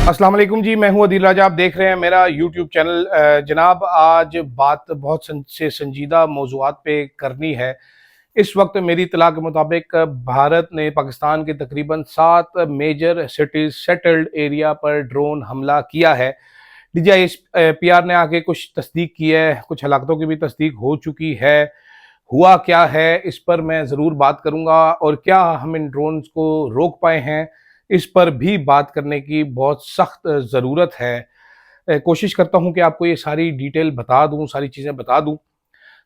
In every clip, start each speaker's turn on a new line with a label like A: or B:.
A: अस्सलाम वालेकुम जी, मैं हूं अदील राजा। आप देख रहे हैं मेरा यूट्यूब चैनल। जनाब, आज बात बहुत से संजीदा मौज़ूआत पे करनी है। इस वक्त मेरी इत्तला के मुताबिक भारत ने पाकिस्तान के तकरीबन 7 मेजर सिटीज सेटल्ड एरिया पर ड्रोन हमला किया है। DGIS-PR ने आके कुछ तस्दीक की है, कुछ हलाकतों की भी तस्दीक हो चुकी है। हुआ क्या है इस पर मैं ज़रूर बात करूँगा, और क्या हम इन ड्रोन्स को रोक पाए हैं इस पर भी बात करने की बहुत सख्त ज़रूरत है। कोशिश करता हूँ कि आपको ये सारी डिटेल बता दूँ, सारी चीज़ें बता दूँ।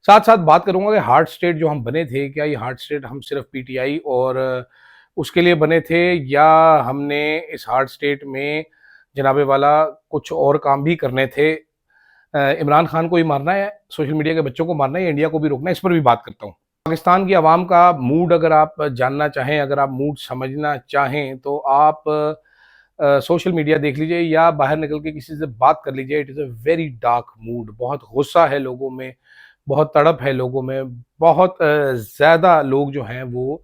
A: साथ साथ बात करूँगा कि हार्ट स्टेट जो हम बने थे, क्या ये हार्ट स्टेट हम सिर्फ PTI और उसके लिए बने थे, या हमने इस हार्ट स्टेट में जनाबे वाला कुछ और काम भी करने थे। इमरान खान को ही मारना है, सोशल मीडिया के बच्चों को मारना है, या इंडिया को भी रोकना है, इस पर भी बात करता हूँ। पाकिस्तान की आवाम का मूड अगर आप जानना चाहें, अगर आप मूड समझना चाहें, तो आप सोशल मीडिया देख लीजिए या बाहर निकल के किसी से बात कर लीजिए। It is a very dark mood. बहुत गुस्सा है लोगों में, बहुत तड़प है लोगों में, बहुत ज़्यादा लोग जो हैं वो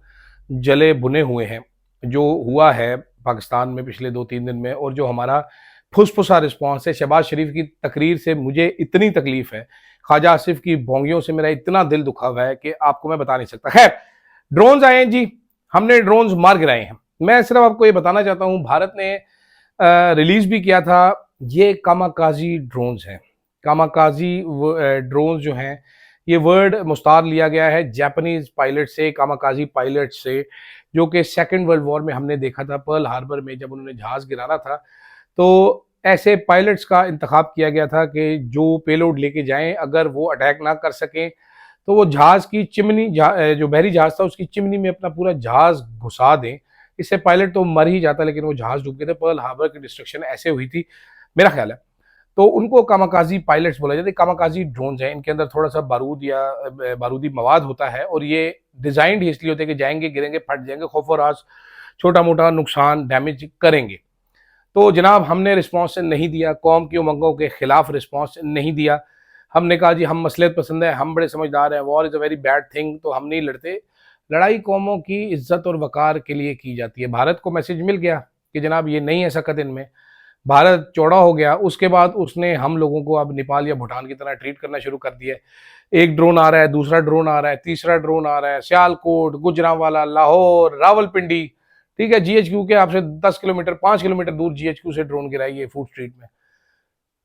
A: जले भुने हुए हैं। जो हुआ है पाकिस्तान में पिछले 2-3 दिन में, और जो हमारा फुसफुसा रिस्पॉन्स है शहबाज शरीफ की तकरीर से, मुझे इतनी तकलीफ है, ख्वाजा आसिफ की भोंगियों से मेरा इतना दिल दुखा हुआ है कि आपको मैं बता नहीं सकता। खैर, ड्रोन्स आए हैं जी, हमने ड्रोन्स मार गिराए हैं। मैं सिर्फ आपको ये बताना चाहता हूँ, भारत ने रिलीज भी किया था, ये कामाकाजी ड्रोन्स हैं। कामाकाजी ड्रोन्स जो हैं, ये वर्ड मुस्तार लिया गया है जापानीज पायलट से, कामाकाजी पायलट से, जो कि सेकेंड वर्ल्ड वॉर में हमने देखा था पर्ल हार्बर में जब उन्होंने जहाज गिराना था। तो ऐसे पायलट्स का इंतखाब किया गया था कि जो पेलोड लेके जाएं, अगर वो अटैक ना कर सकें तो वो जहाज की चिमनी, जो बहरी जहाज था उसकी चिमनी में अपना पूरा जहाज घुसा दें। इससे पायलट तो मर ही जाता, लेकिन वो जहाज डूब गए थे। पर्ल हार्बर की डिस्ट्रक्शन ऐसे हुई थी, मेरा ख्याल है। तो उनको कामाकाजी पायलट्स बोला जाता है। कामाकाजी ड्रोन्स हैं, इनके अंदर थोड़ा सा बारूद या बारूदी मवाद होता है, और ये डिजाइंड ही इसलिए होते हैं कि जाएंगे, गिरेंगे, फट जाएंगे, खौफ और राज, छोटा मोटा नुकसान, डैमेज करेंगे। तो जनाब, हमने रिस्पॉन्स नहीं दिया, कौम की उमंगों के खिलाफ रिस्पॉन्स नहीं दिया। हमने कहा जी हम मसलियत पसंद है, हम बड़े समझदार हैं, war is a very bad thing, तो हम नहीं लड़ते। लड़ाई कौमों की इज्जत और वकार के लिए की जाती है। भारत को मैसेज मिल गया कि जनाब ये नहीं है सकत इनमें, भारत चौड़ा हो गया। उसके बाद उसने हम लोगों को अब नेपाल या भूटान की तरह ट्रीट करना शुरू कर दिया है। एक ड्रोन आ रहा है, दूसरा ड्रोन आ रहा है, तीसरा ड्रोन आ रहा है, सियालकोट, गुजरांवाला, लाहौर, रावलपिंडी, ठीक है, GHQ के आपसे 10 किलोमीटर, 5 किलोमीटर दूर GHQ से ड्रोन गिराइए फूड स्ट्रीट में।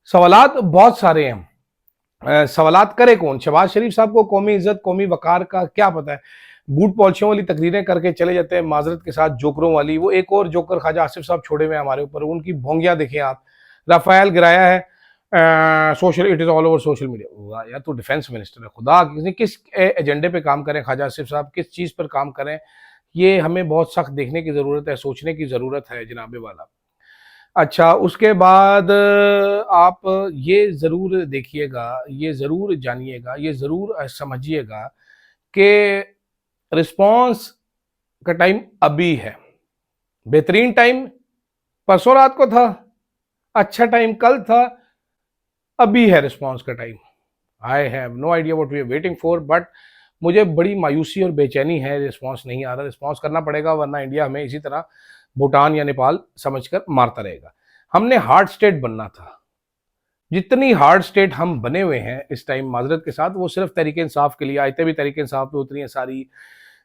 A: सवालात बहुत सारे हैं। सवालात करे कौन? शहबाज शरीफ साहब को कौमी इज्जत, कौमी वकार का क्या पता है? बूट पॉलिशियों वाली तकरीरें करके चले जाते हैं, माजरत के साथ जोकरों वाली। वो एक और जोकर ख्वाजा आसिफ साहब छोड़े हुए हमारे ऊपर, उनकी भोंगियां देखें आप। राफेल गिराया है, social, it is all over social media. या तो डिफेंस मिनिस्टर है, खुदा किस एजेंडे पे काम करें ख्वाजा आसिफ साहब, किस चीज पर काम करें, ये हमें बहुत सख्त देखने की जरूरत है, सोचने की जरूरत है जनाबे वाला। अच्छा, उसके बाद आप ये ज़रूर देखिएगा, ये ज़रूर जानिएगा, ये ज़रूर समझिएगा कि रिस्पॉन्स का टाइम अभी है। बेहतरीन टाइम परसों रात को था, अच्छा टाइम कल था, अभी है रिस्पॉन्स का time. I have no idea what we are waiting for, but मुझे बड़ी मायूसी और बेचैनी है, रिस्पॉन्स नहीं आ रहा। रिस्पॉन्स करना पड़ेगा, वरना इंडिया हमें इसी तरह भूटान या नेपाल समझकर मारता रहेगा। हमने हार्ड स्टेट बनना था। जितनी हार्ड स्टेट हम बने हुए हैं इस टाइम, माजरत के साथ, वो सिर्फ तहरीक इंसाफ के लिए। आयतें भी तहरीक इंसाफ पे उतरी हैं सारी,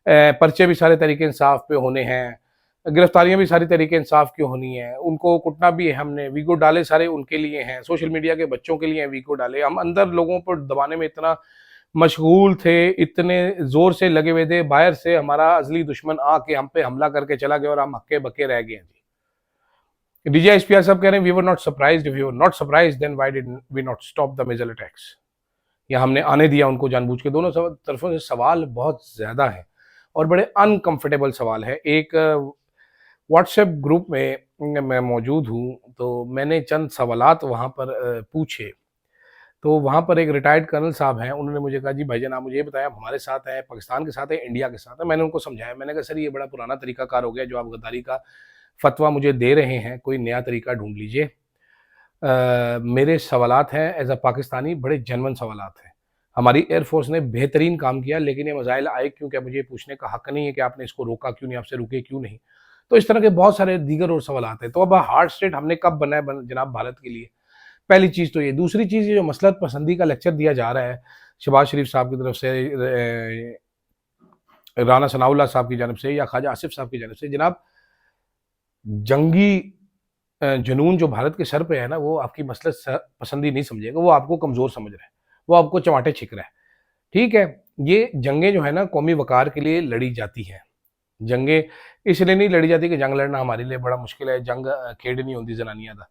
A: पर्चे भी सारे तहरीक इंसाफ पे होने हैं, गिरफ्तारियां भी सारी तहरीक इंसाफ की होनी है। उनको कुटना भी है हमने, वीगो डाले सारे उनके लिए हैं, सोशल मीडिया के बच्चों के लिए हैं वीगो डाले। हम अंदर लोगों पर दबाने में इतना मशगूल थे, इतने जोर से लगे हुए थे, बाहर से हमारा अजली दुश्मन आके हम पे हमला करके चला गया और हम हक्के बक्के रह गए हैं जी। DGIS-PR साहब कह रहे हैं we were not surprised, if you were not surprised then why did we not stop the missile attacks. या हमने आने दिया उनको जानबूझ के। दोनों तरफों से सवाल बहुत ज्यादा है और बड़े अनकंफर्टेबल सवाल है। एक व्हाट्सएप ग्रुप में मैं मौजूद हूँ, तो मैंने चंद सवालात वहाँ पर पूछे। तो वहाँ पर एक रिटायर्ड कर्नल साहब हैं, उन्होंने मुझे कहा जी भाईजान आप मुझे ये बताया, आप हमारे साथ हैं, पाकिस्तान के साथ हैं, इंडिया के साथ हैं। मैंने उनको समझाया, मैंने कहा सर ये बड़ा पुराना तरीकाकार हो गया, जो आप गद्दारी का फतवा मुझे दे रहे हैं, कोई नया तरीका ढूंढ लीजिए। मेरे सवालात हैं एज अ पाकिस्तानी, बड़े जेन्युइन सवालात हैं। हमारी एयरफोर्स ने बेहतरीन काम किया, लेकिन ये मसाइल आए क्यों, क्या मुझे पूछने का हक नहीं है कि आपने इसको रोका क्यों नहीं, आपसे रुके क्यों नहीं? तो इस तरह के बहुत सारे दीगर और सवाल आते हैं। तो अब हार्ड स्टेट हमने कब बनाया जनाब भारत के लिए? पहली चीज़ तो ये। दूसरी चीज़, ये जो मसलत पसंदी का लेक्चर दिया जा रहा है शहबाज शरीफ साहब की तरफ से, राना सनाउल्लाह साहब की जानब से या ख्वाजा आसिफ साहब की जानब से, जनाब जंगी जुनून जो भारत के सर पे है ना, वो आपकी मसलत पसंदी नहीं समझेगा, वो आपको कमज़ोर समझ रहा है, वो आपको चमाटे छिक रहा है। ठीक है, ये जंगें जो है ना कौमी वकार के लिए लड़ी जाती हैं। जंगें इसलिए नहीं लड़ी जाती कि जंग लड़ना हमारे लिए बड़ा मुश्किल है, जंग खेड नहीं होती जनानियां का।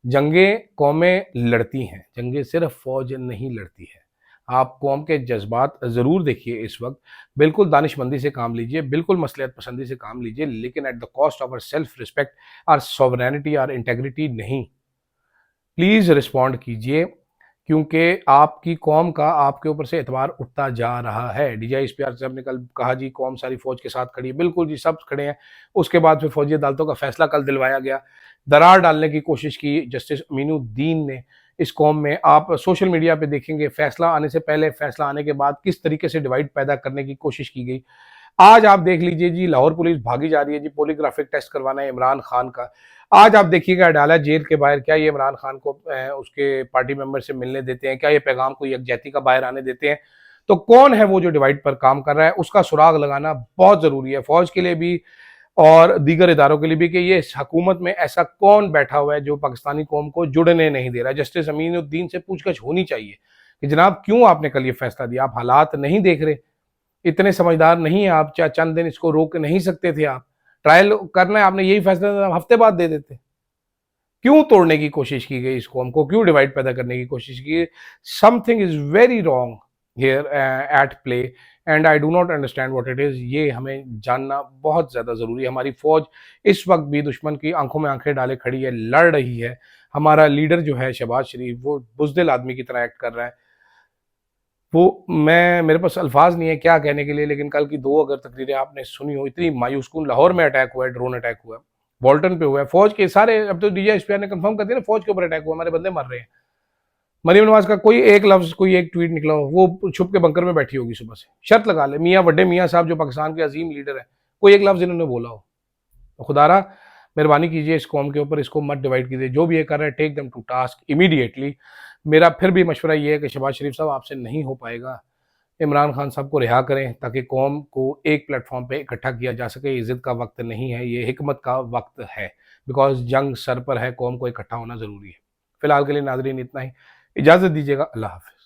A: जंगें कौमें लड़ती हैं, जंगें सिर्फ फौज नहीं लड़ती है। आप कौम के जज्बात ज़रूर देखिए इस वक्त, बिल्कुल दानिशमंदी से काम लीजिए, बिल्कुल मसलियत पसंदी से काम लीजिए, लेकिन at the cost of our self respect, our sovereignty, our integrity नहीं। प्लीज़ रिस्पॉन्ड कीजिए, क्योंकि आपकी कौम का आपके ऊपर से एतबार उठता जा रहा है। DGI साहब ने कल कहा जी कौम सारी फौज के साथ खड़ी है, बिल्कुल जी सब खड़े हैं। उसके बाद फिर फौजी अदालतों का फैसला कल दिलवाया गया, दरार डालने की कोशिश की जस्टिस अमीनुद्दीन ने इस कौम में। आप सोशल मीडिया पे देखेंगे फैसला आने से पहले, फैसला आने के बाद किस तरीके से डिवाइड पैदा करने की कोशिश की गई। आज आप देख लीजिए जी, लाहौर पुलिस भागी जा रही है जी पॉलीग्राफिक टेस्ट करवाना है इमरान खान का। आज आप देखिएगा अडालत जेल के बाहर, क्या ये इमरान खान को उसके पार्टी मेंबर से मिलने देते हैं? क्या ये पैगाम को यकजहती का बाहर आने देते हैं? तो कौन है वो जो डिवाइड पर काम कर रहा है? उसका सुराग लगाना बहुत जरूरी है, फौज के लिए भी और दीगर इदारों के लिए भी, कि ये हुकूमत में ऐसा कौन बैठा हुआ है जो पाकिस्तानी कौम को जुड़ने नहीं दे रहा। जस्टिस अमीनुद्दीन से पूछगछ होनी चाहिए कि जनाब क्यों आपने कल ये फैसला दिया? आप हालात नहीं देख रहे? इतने समझदार नहीं है आप? चाहे चंद दिन इसको रोक नहीं सकते थे? आप ट्रायल करना है, आपने यही फैसला हफ्ते बाद दे देते। क्यों तोड़ने की कोशिश की गई इस कौम को? क्यों डिवाइड पैदा करने की कोशिश की गई? Something is very wrong here at play, and I do not understand what it is. ये हमें जानना बहुत ज्यादा जरूरी है। हमारी फौज इस वक्त भी दुश्मन की आंखों में आंखें डाले खड़ी है, लड़ रही है। हमारा लीडर जो है शहबाज शरीफ, वो बुजदिल आदमी की तरह एक्ट कर रहा है। वो मेरे पास अल्फाज नहीं है क्या कहने के लिए, लेकिन कल की दो अगर तकरीरें आपने सुनी हो, इतनी मायूस कुन। लाहौर में अटैक हुआ है, ड्रोन अटैक हुआ है, वॉल्टन पे हुआ है, फौज के सारे, अब तो DGI ने कंफर्म कर दिया ना फौज के ऊपर अटैक हुआ, हमारे बंदे मर रहे हैं। मरीम नवाज का कोई एक लफ्ज, कोई एक ट्वीट निकला हो, वो छुप के बंकर में बैठी होगी सुबह से, शर्त लगा ले। मियाँ वड्डे मियाँ साहब जो पाकिस्तान के अजीम लीडर है, कोई एक लफ्ज इन्होंने बोला हो? तो खुदारा मेहरबानी कीजिए इस कौम के ऊपर, इसको मत डिवाइड कीजिए। जो भी ये कर रहे हैं, take them to task immediately. मेरा फिर भी मशवरा ये है कि शहबाज शरीफ साहब आपसे नहीं हो पाएगा, इमरान खान साहब को रिहा करें ताकि कौम को एक प्लेटफॉर्म पे इकट्ठा किया जा सके। ये जिद का वक्त नहीं है, ये हिकमत का वक्त है, बिकॉज जंग सर पर है, कौम को इकट्ठा होना ज़रूरी है। फिलहाल के लिए नाजरीन इतना ही, इजाज़त दीजिएगा, अल्लाह हाफ़िज़।